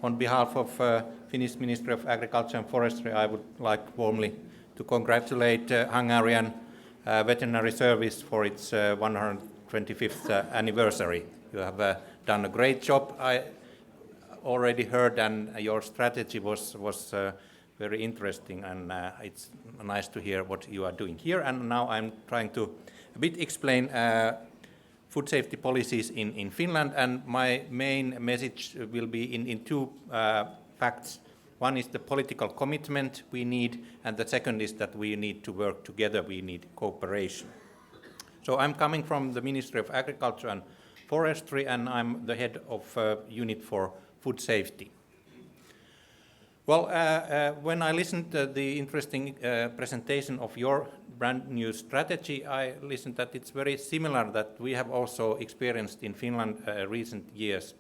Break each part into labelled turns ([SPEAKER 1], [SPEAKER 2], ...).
[SPEAKER 1] On behalf of Finnish Ministry of Agriculture and Forestry, I would like warmly to congratulate Hungarian Veterinary Service for its 125th anniversary. You have done a great job, I already heard, and your strategy was very interesting, and it's nice to hear what you are doing here. And now I'm trying to a bit explain food safety policies in Finland, and my main message will be in two facts. One is the political commitment we need, and the second is that we need to work together, we need cooperation. So I'm coming from the Ministry of Agriculture and Forestry, and I'm the head of unit for food safety. Well, when I listened to the interesting presentation of your brand new strategy, I listened that it's very similar that we have also experienced in Finland recent years.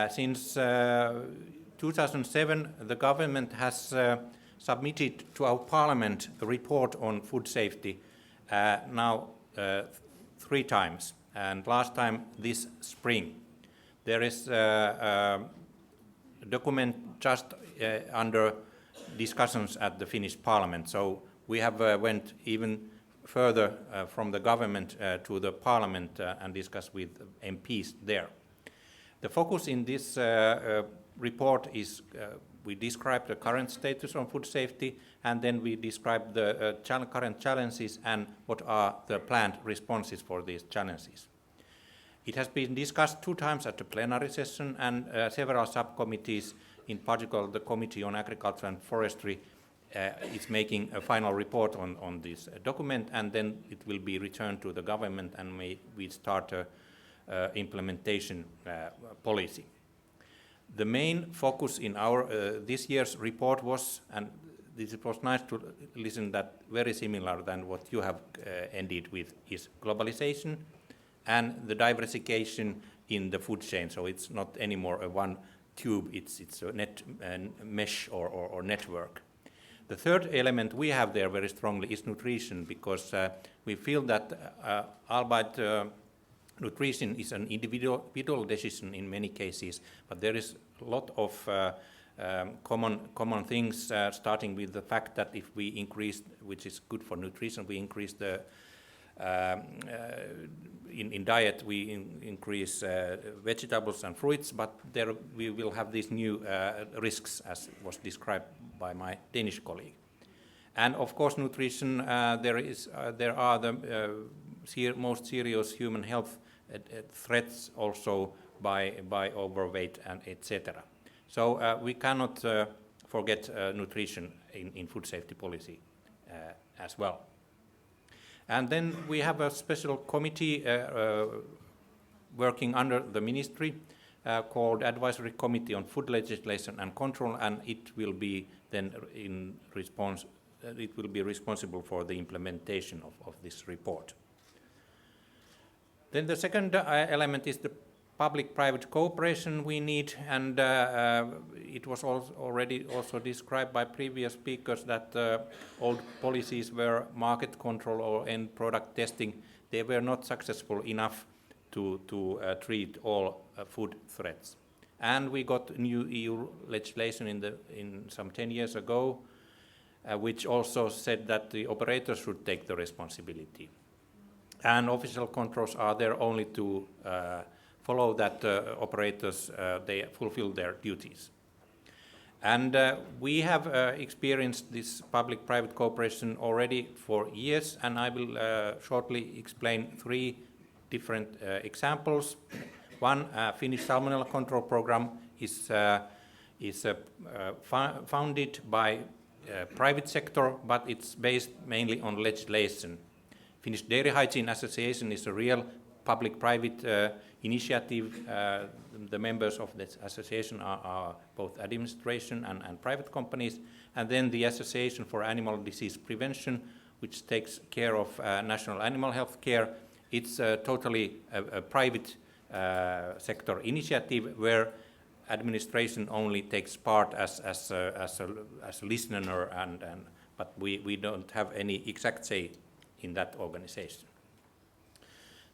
[SPEAKER 1] Since 2007, the government has submitted to our parliament a report on food safety now 3 times, and last time this spring. There is a document just under discussions at the Finnish parliament, so we have went even further from the government to the parliament and discussed with MPs there. The focus in this report is we describe the current status on food safety, and then we describe the current challenges and what are the planned responses for these challenges. It has been discussed 2 times at the plenary session, and several subcommittees, in particular the Committee on Agriculture and Forestry, is making a final report on this document, and then it will be returned to the government, and we start a implementation policy. The main focus in our this year's report was, and this was nice to listen that very similar than what you have ended with, is globalization and the diversification in the food chain. So it's not anymore a one tube, it's a mesh or network. The third element we have there very strongly is nutrition, because we feel that albeit nutrition is an individual decision in many cases, but there is a lot of common things, starting with the fact that if we increase, which is good for nutrition, we increase the in diet we increase vegetables and fruits, but there we will have these new risks, as was described by my Danish colleague. And of course, nutrition, there are the most serious human health threats also by overweight and etc. So we cannot forget nutrition in food safety policy as well. And then we have a special committee working under the ministry called Advisory Committee on Food Legislation and Control, and it will be then it will be responsible for the implementation of this report. Then the second element is the public-private cooperation we need, and it was already also described by previous speakers that old policies were market control or end product testing. They were not successful enough to treat all food threats. And we got new EU legislation in some 10 years ago, which also said that the operators should take the responsibility. And official controls are there only to follow that operators they fulfill their duties. And we have experienced this public-private cooperation already for years, and I will shortly explain 3 different examples. One, Finnish salmonella control program is founded by private sector, but it's based mainly on legislation. Finnish Dairy Hygiene Association is a real public-private initiative. The members of this association are both administration and private companies, and then the Association for Animal Disease Prevention, which takes care of national animal health care. It's totally a private sector initiative where administration only takes part as a listener, but we don't have any exact say in that organization.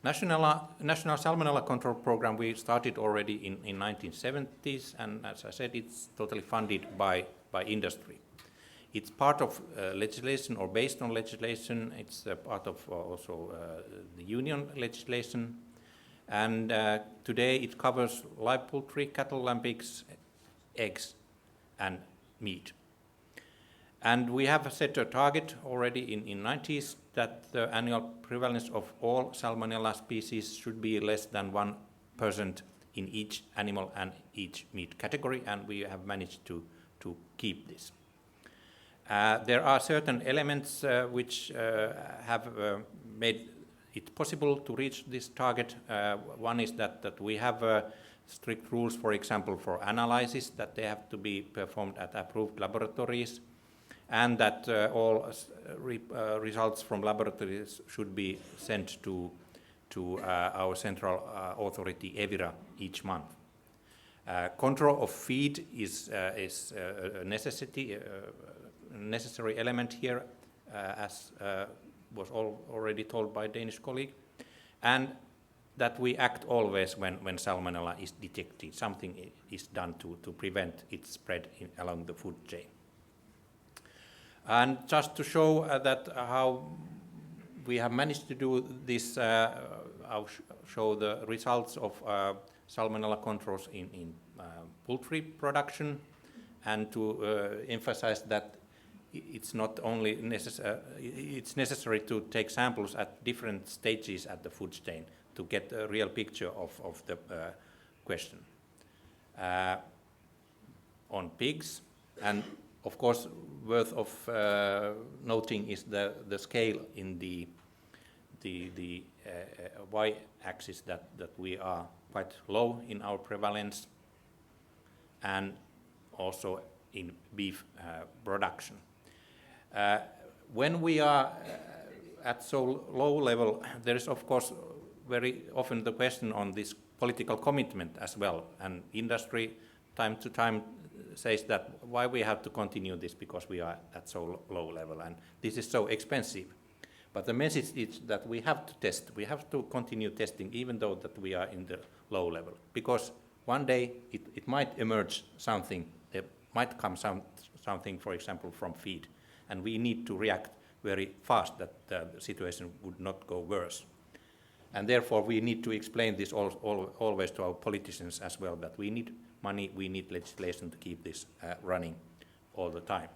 [SPEAKER 1] National Salmonella Control Program we started already in 1970s, and as I said, it's totally funded by industry. It's part of legislation or based on legislation. It's part of also the union legislation. And today it covers live poultry, cattle, lamb, pigs, eggs, and meat. And we have set a target already in 90s that the annual prevalence of all salmonella species should be less than 1% in each animal and each meat category, and we have managed to keep this. There are certain elements which have made it possible to reach this target. One is that we have strict rules, for example, for analysis, that they have to be performed at approved laboratories, and that all results from laboratories should be sent to our central authority, EVIRA, each month. Control of feed is a necessary element here, as was already told by Danish colleague, and that we act always when salmonella is detected. Something is done to prevent its spread along the food chain. And just to show that how we have managed to do this, I'll show the results of salmonella controls in poultry production, and to emphasize that it's not only it's necessary to take samples at different stages at the food chain to get a real picture of the question. On pigs, and of course worth of noting is the scale in the y-axis, that we are quite low in our prevalence, and also in beef production. When we are at so low level, there is of course very often the question on this political commitment as well, and industry time to time says that why we have to continue this because we are at so low level and this is so expensive. But the message is that we have to test, we have to continue testing even though that we are in the low level, because one day it might emerge something, there might come something, for example, from feed, and we need to react very fast that the situation would not go worse. And therefore we need to explain this always to our politicians as well, that we need money, we need legislation to keep this running all the time.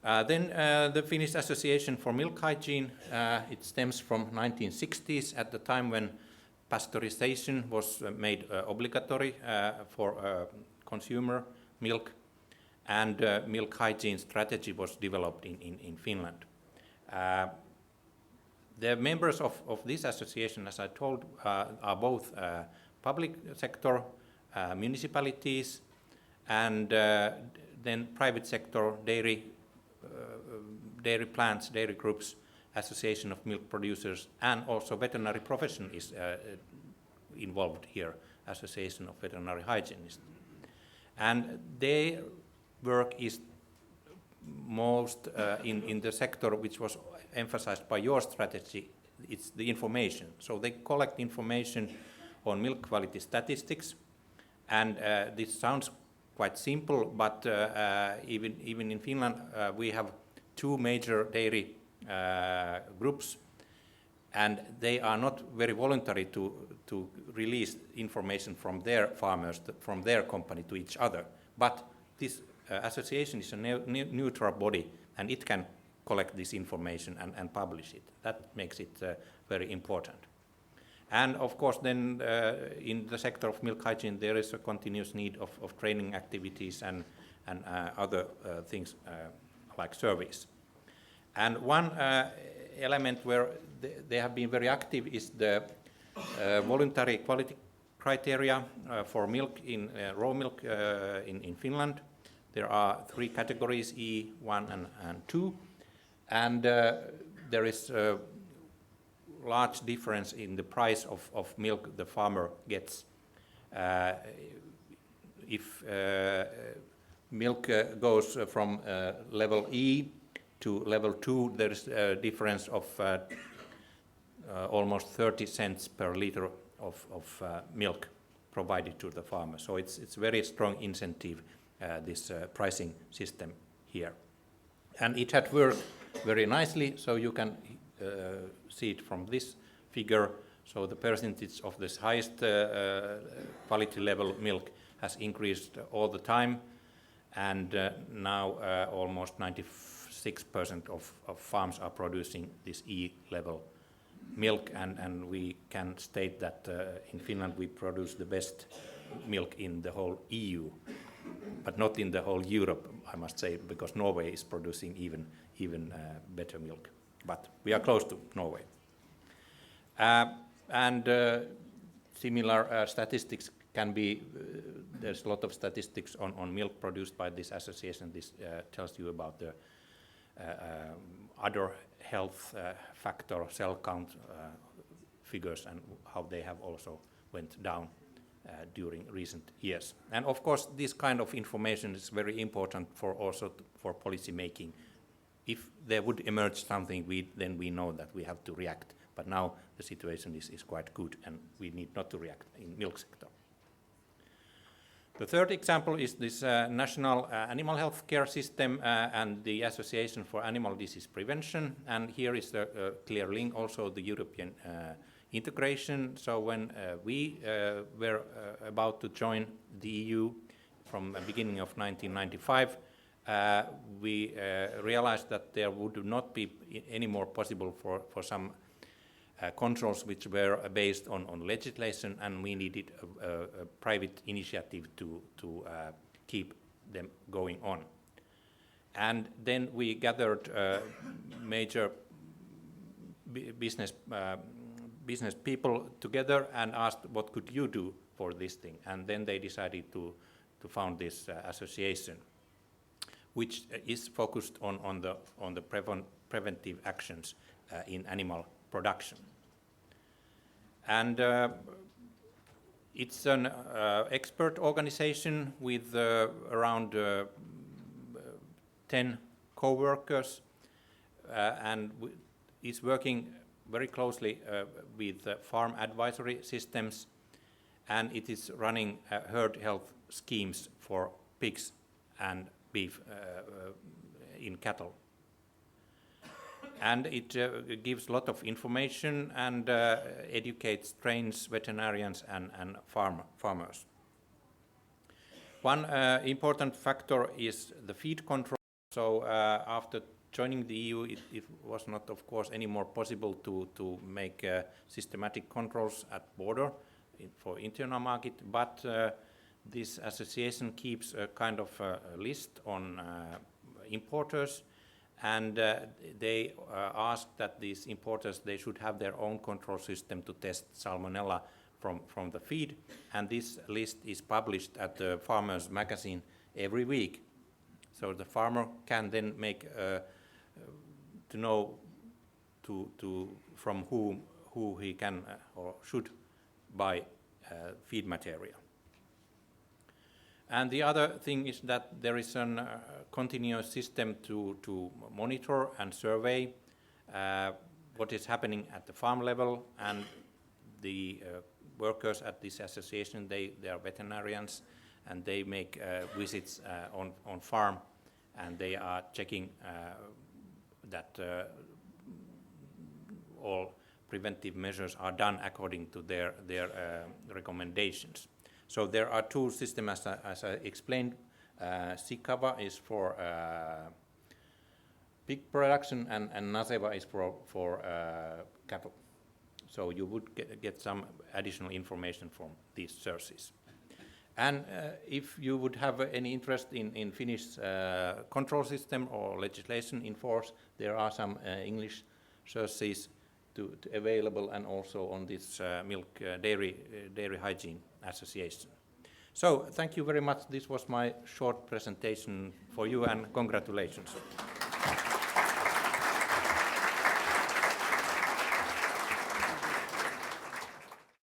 [SPEAKER 1] Then the Finnish Association for Milk Hygiene, it stems from 1960s, at the time when pasteurization was made obligatory for consumer milk, and milk hygiene strategy was developed in Finland. The members of this association, as I told, are both public sector, municipalities, and then private sector, dairy plants, dairy groups, Association of Milk Producers, and also veterinary profession is involved here, Association of Veterinary Hygienists. And their work is most in the sector which was emphasized by your strategy, it's the information. So they collect information on milk quality statistics, and this sounds quite simple, but even in Finland we have two major dairy groups, and they are not very voluntary to release information from their farmers, from their company to each other. But this association is a neutral body, and it can collect this information and publish it. That makes it very important. And of course then in the sector of milk hygiene there is a continuous need of training activities and other things like surveys. And one element where they have been very active is the voluntary quality criteria for milk, in raw milk in Finland. There are 3 categories, E, 1 and 2, and there is a large difference in the price of milk the farmer gets. If milk goes from level E to level 2, there is a difference of almost 30 cents per liter of milk provided to the farmer. So it's very strong incentive, this pricing system here. And it had worked very nicely, so you can see it from this figure. So the percentage of this highest quality level milk has increased all the time, and now almost 96% of farms are producing this E-level milk, and we can state that in Finland we produce the best milk in the whole EU, but not in the whole Europe, I must say, because Norway is producing even better milk. But we are close to Norway. And similar statistics can be, there's a lot of statistics on milk produced by this association. This tells you about the other health factor, cell count figures, and how they have also went down during recent years. And of course, this kind of information is very important for also for policy making. If there would emerge something, then we know that we have to react. But now the situation is quite good, and we need not to react in milk sector. The third example is this national animal health care system and the Association for Animal Disease Prevention. And here is a clear link also the European integration. So when we were about to join the EU from the beginning of 1995, we realized that there would not be any more possible for some controls which were based on legislation, and we needed a private initiative to keep them going on. And then we gathered major business people together and asked, what could you do for this thing? And then they decided to found this association, which is focused on the preventive actions in animal production. And it's an expert organization with around 10 co-workers and is working very closely with farm advisory systems, and it is running herd health schemes for pigs and beef in cattle. And it gives a lot of information and educates, trains veterinarians and farmers. One important factor is the feed control. So after joining the EU, it was not, of course, anymore possible to make systematic controls at border for internal market, but this association keeps a kind of list on importers, and they ask that these importers, they should have their own control system to test salmonella from the feed, and this list is published at the Farmers Magazine every week. So the farmer can then make to know from who he can or should buy feed material. And the other thing is that there is a continuous system to monitor and survey what is happening at the farm level, and the workers at this association, they are veterinarians, and they make visits on farm, and they are checking that all preventive measures are done according to their recommendations. So there are two systems, as I explained. Sikava is for pig production, and Naseva is for cattle. So you would get some additional information from these sources. And if you would have any interest in Finnish control system or legislation in force, there are some English sources available, and also on this milk dairy hygiene association. So thank you very much. This was my short presentation for you, and congratulations.